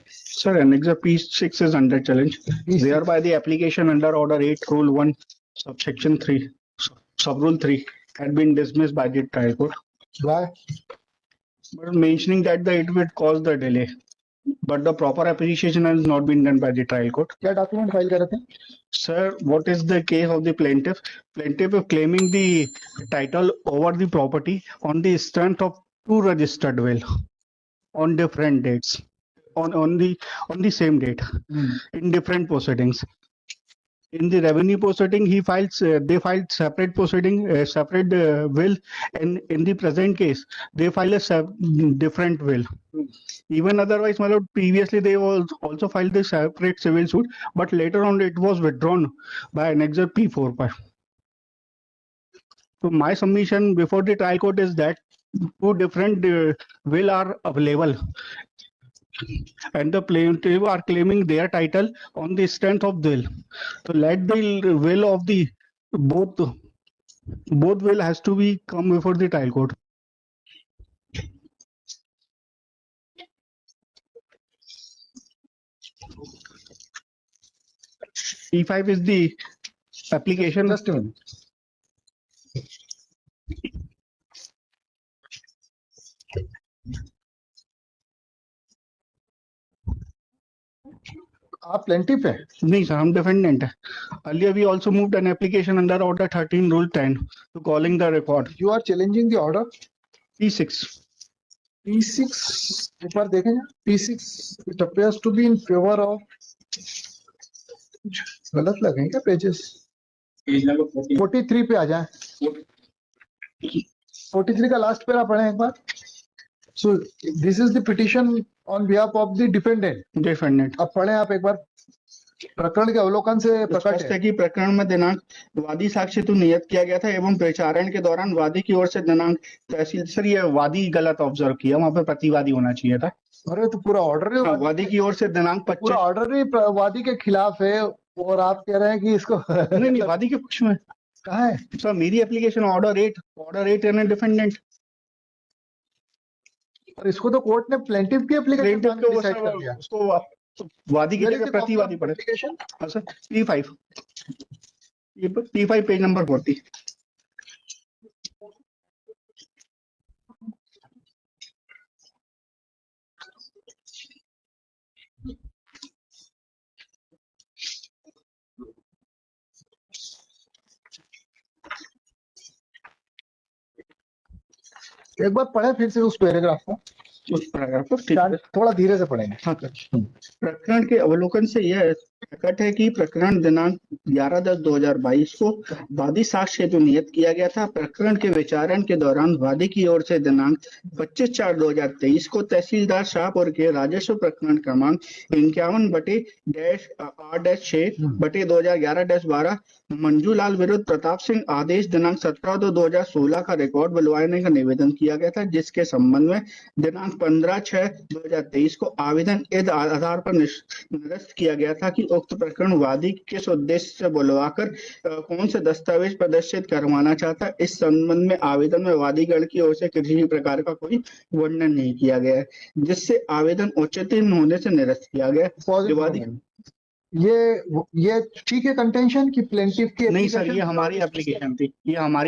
Sir, Annexure P6 is under challenge. Thereby, the application under Order 8, Rule 1, Subsection 3, Sub-Rule 3 had been dismissed by the trial court. Why? But mentioning that it would cause the delay. But the proper appreciation has not been done by the trial court. क्या document file कर रहे थे? Sir, what is the case of the plaintiff? Plaintiff is claiming the title over the property on the strength of 2 registered will on different dates, on the same date, in different proceedings. In the revenue proceeding, they filed separate proceeding, separate will, and in the present case, they filed a different will. Even otherwise, my lord, previously they also filed the separate civil suit, but later on it was withdrawn by Annexure P4. So my submission before the trial court is that 2 different will are available. And the plaintiff are claiming their title on the strength of the will. So let the will of the both will has to be come before the trial court. P5 is the application. Just a minute. आप plaintiff है? नहीं sir, हम defendant है. Earlier we also moved an application under Order 13, Rule 10 to calling the record. You are challenging the order? P6. P6 एक बार देखें ना. P6 it appears to be in favor of. गलत लगे क्या pages? Page number 43 पे आ जाए. 43 का last para पढ़ें एक बार. So this is the petition on behalf of the defendant. Defendant. अब पढ़ें आप एक बार. प्रकरण के अवलोकन से प्रकट है कि प्रकरण में दिनांक वादी साक्ष्य तो नियत किया गया था एवं विचारण के दौरान वादी की ओर से दिनांक तहसील. सर ये वादी गलत ऑब्जर्व किया, वहां पे प्रतिवादी होना चाहिए था. अरे तो पूरा ऑर्डर हाँ, वादी की ओर से दिनांक 25. पूरा ऑर्डर ही वादी के खिलाफ है और आप कह रहे हैं कि इसको नहीं वादी के पक्ष में कहाँ है? सर मेरी एप्लीकेशन ऑर्डर 8 एंड डिफेंडेंट. और इसको तो कोर्ट ने प्लेंटिफ की एप्लीकेशन उसको वादी की जगह प्रतिवादी पड़े. हाँ सर P5 पेज नंबर 40. एक बार पढ़े फिर से उस पैराग्राफ को. उस पैराग्राफ को थोड़ा धीरे से पढ़ेंगे. हाँ प्रकरण के अवलोकन से यह प्रकट है कि प्रकरण दिनांक 11/10/2022 को वादी साक्ष्य हेतु नियत किया गया था. प्रकरण के विचारण के दौरान वादी की ओर से दिनांक 25/4/2023 को तहसीलदार शाहपुर के राजस्व प्रकरण क्रमांक 51/8-6/2011-12 मंजूलाल विरुद्ध प्रताप सिंह आदेश दिनांक 17/2/2016 का रिकॉर्ड बुलवाने का निवेदन किया गया था, जिसके संबंध में दिनांक 15/6/2023 को आवेदन इस आधार पर निरस्त किया गया था कि उक्त प्रकरण वादी किस उद्देश्य से बुलवाकर कौन से दस्तावेज प्रदर्शित करवाना चाहता है. इस संबंध में आवेदन में वादीगण की ओर से किसी भी प्रकार का कोई वर्णन नहीं किया गया है, जिससे आवेदन उचित होने से निरस्त किया गया. ये ठीक है कंटेंशन की प्लेंटिफ की? नहीं सर, ये हमारी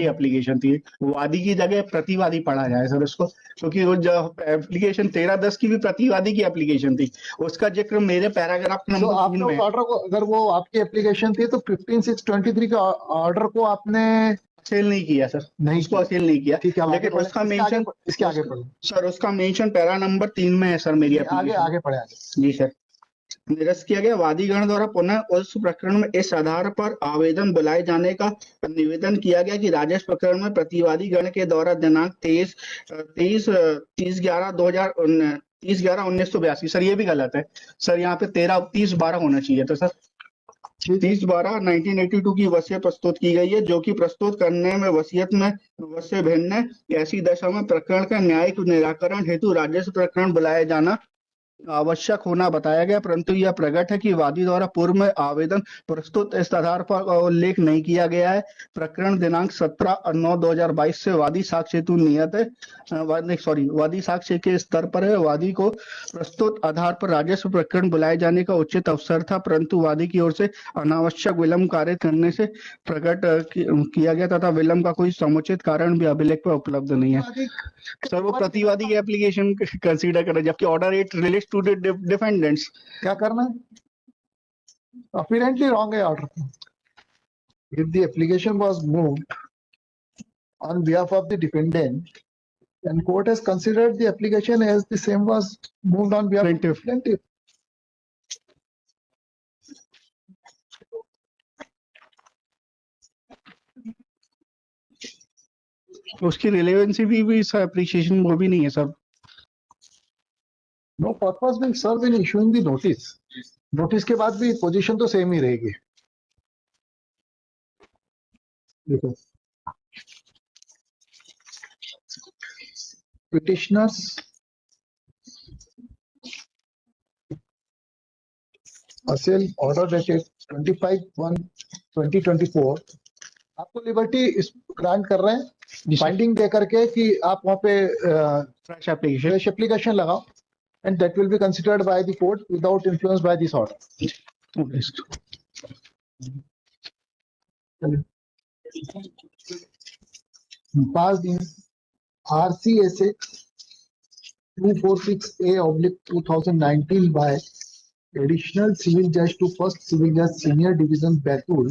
एप्लीकेशन थी. वादी की जगह प्रतिवादी पढ़ा जाए सर इसको, क्योंकि वो जो एप्लीकेशन 13/10 की भी प्रतिवादी की एप्लीकेशन थी, उसका जिक्र मेरे पैराग्राफ नंबर 3 में. ऑर्डर को अगर वो आपकी एप्लीकेशन थी तो 15/6/23 के ऑर्डर को आपने असेल नहीं किया सर. नहीं, उसको असेल नहीं किया. ठीक है, लेकिन उसका मेंशन इसके आगे पढ़ो सर. उसका मेंशन पैरा नंबर 3 में है सर मेरी एप्लीकेशन. आगे पढ़े. जी सर. निरस्त किया गया. वादीगण द्वारा पुनः उस प्रकरण में इस आधार पर आवेदन बुलाए जाने का निवेदन किया गया कि राजस्व प्रकरण में प्रतिवादी गण के द्वारा दिनांक 30/11/1982. सर ये भी गलत है सर, यहाँ पे 30/12 होना चाहिए था सर. 30/12/1982 की वसीयत प्रस्तुत की गई है, जो कि प्रस्तुत करने में वसीयत में वसीय भिन्न है. ऐसी दशा में प्रकरण का न्यायिक निराकरण हेतु राजस्व प्रकरण बुलाया जाना आवश्यक होना बताया गया, परंतु यह प्रकट है कि वादी द्वारा पूर्व में आवेदन प्रस्तुत इस आधार पर उल्लेख नहीं किया गया है। प्रकरण दिनांक 17/9/2022 से वादी साक्ष्य हेतु नियत है। वादी साक्ष्य के स्तर पर है। वादी को प्रस्तुत आधार पर राजस्व प्रकरण बुलाए जाने का उचित अवसर था, परंतु वादी की ओर से अनावश्यक विलंब कार्य करने से प्रकट किया गया तथा विलंब का कोई समुचित कारण भी अभिलेख पर उपलब्ध नहीं है। सर वो प्रतिवादी की एप्लीकेशन कंसीडर कर रहे हैं, जबकि order it relates to the defendants. क्या करना है? Apparently wrong है order. If the application was moved on behalf of the defendant, then court has considered the application as the same was moved on behalf of the plaintiff. उसकी relevancy भी sir appreciation वो भी नहीं है sir. No purpose will serve in issuing the notice. Notice के बाद भी position तो सेम ही रहेगी। देखो, petitioners assail order dated 25/1/2024 आपको लिबर्टी ग्रांट कर रहे हैं फाइंडिंग दे करके कि आप वहां पे फ्रेश एप्लीकेशन लगाओ, and that will be considered by the court without influence by this order. Passed in RCSA 246A/2019 by Additional Civil Judge to First Civil Judge Senior Division Batul,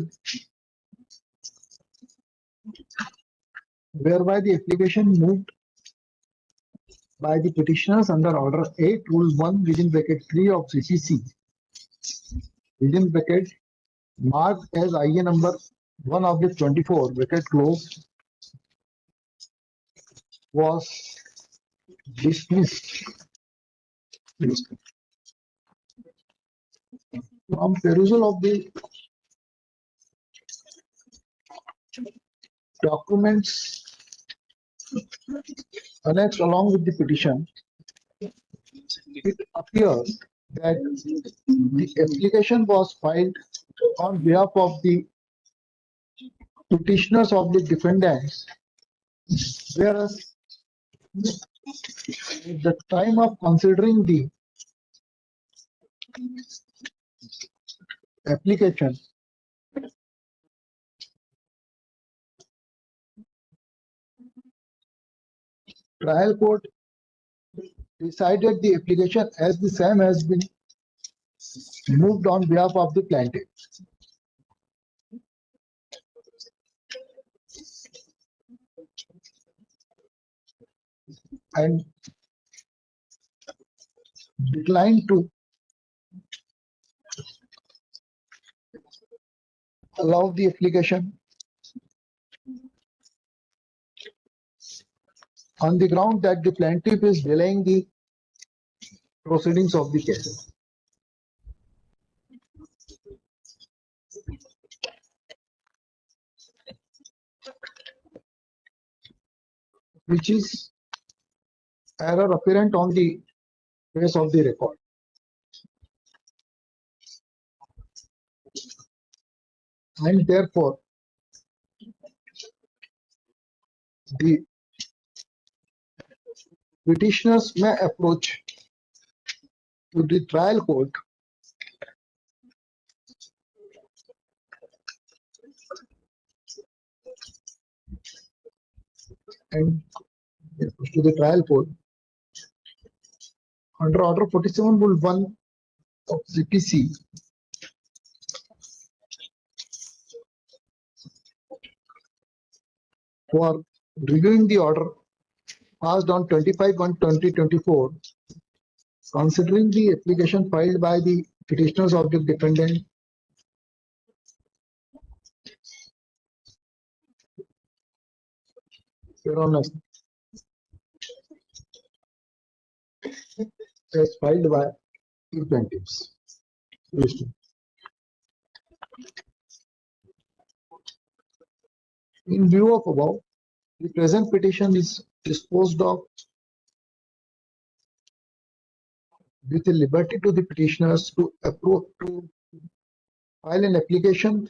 whereby the application moved by the petitioners under Order 8, Rule 1(3) of CPC, marked as IA number 1/24, was dismissed. From perusal of the documents annexed along with the petition, it appears that the application was filed on behalf of the petitioners of the defendants, whereas at the time of considering the application, trial court decided the application as the same has been moved on behalf of the plaintiff. And declined to allow the application on the ground that the plaintiff is delaying the proceedings of the case. Which is error apparent on the face of the record. And therefore, the petitioners may approach to the trial court under Order 47 Rule 1 of CPC for reviewing the order passed on 25/1/2024, considering the application filed by the petitioners of the defendant as filed by the plaintiffs. In view of above, the present petition is disposed of with the liberty to the petitioners to approve to file an application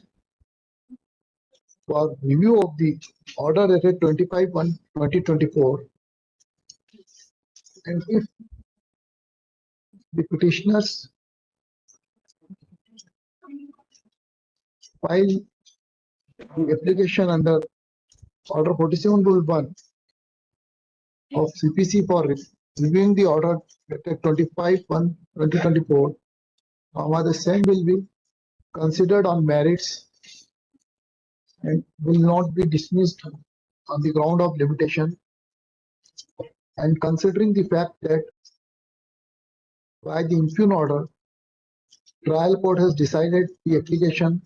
for review of the order dated 25/1/2024, and if the petitioners file the application under order 47 rule 1 of CPC for reviewing the order dated 25/1/2024, the same will be considered on merits and will not be dismissed on the ground of limitation, and considering the fact that by the impugn order, trial court has decided the application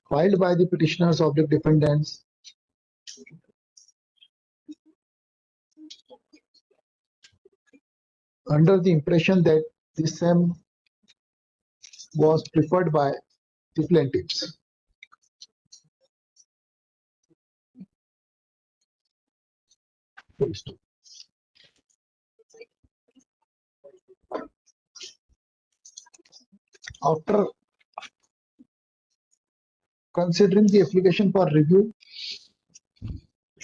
filed by the petitioners of the defendants under the impression that the same was preferred by the plaintiffs. After considering the application for review,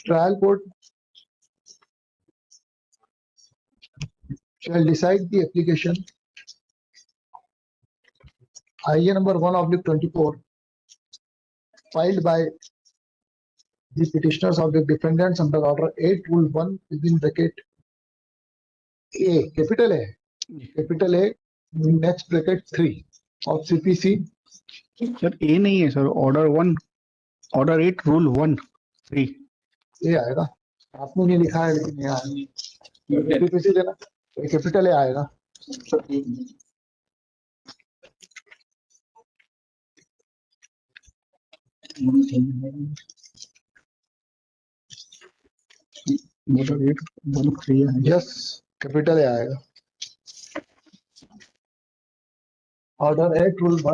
trial court shall decide the application IA number 1/24 filed by the petitioners of the defendants under order 8 rule 1 within bracket A, capital A, next bracket 3 of CPC. Sir ए नहीं है sir, order 8 rule 1 3 ये आएगा, आपने नहीं लिखा है लेकिन यहाँ CPC देना, कैपिटल ए आएगा. ऑर्डर 8 1 3 है. यस, कैपिटल ए आएगा. Order 8 rule 1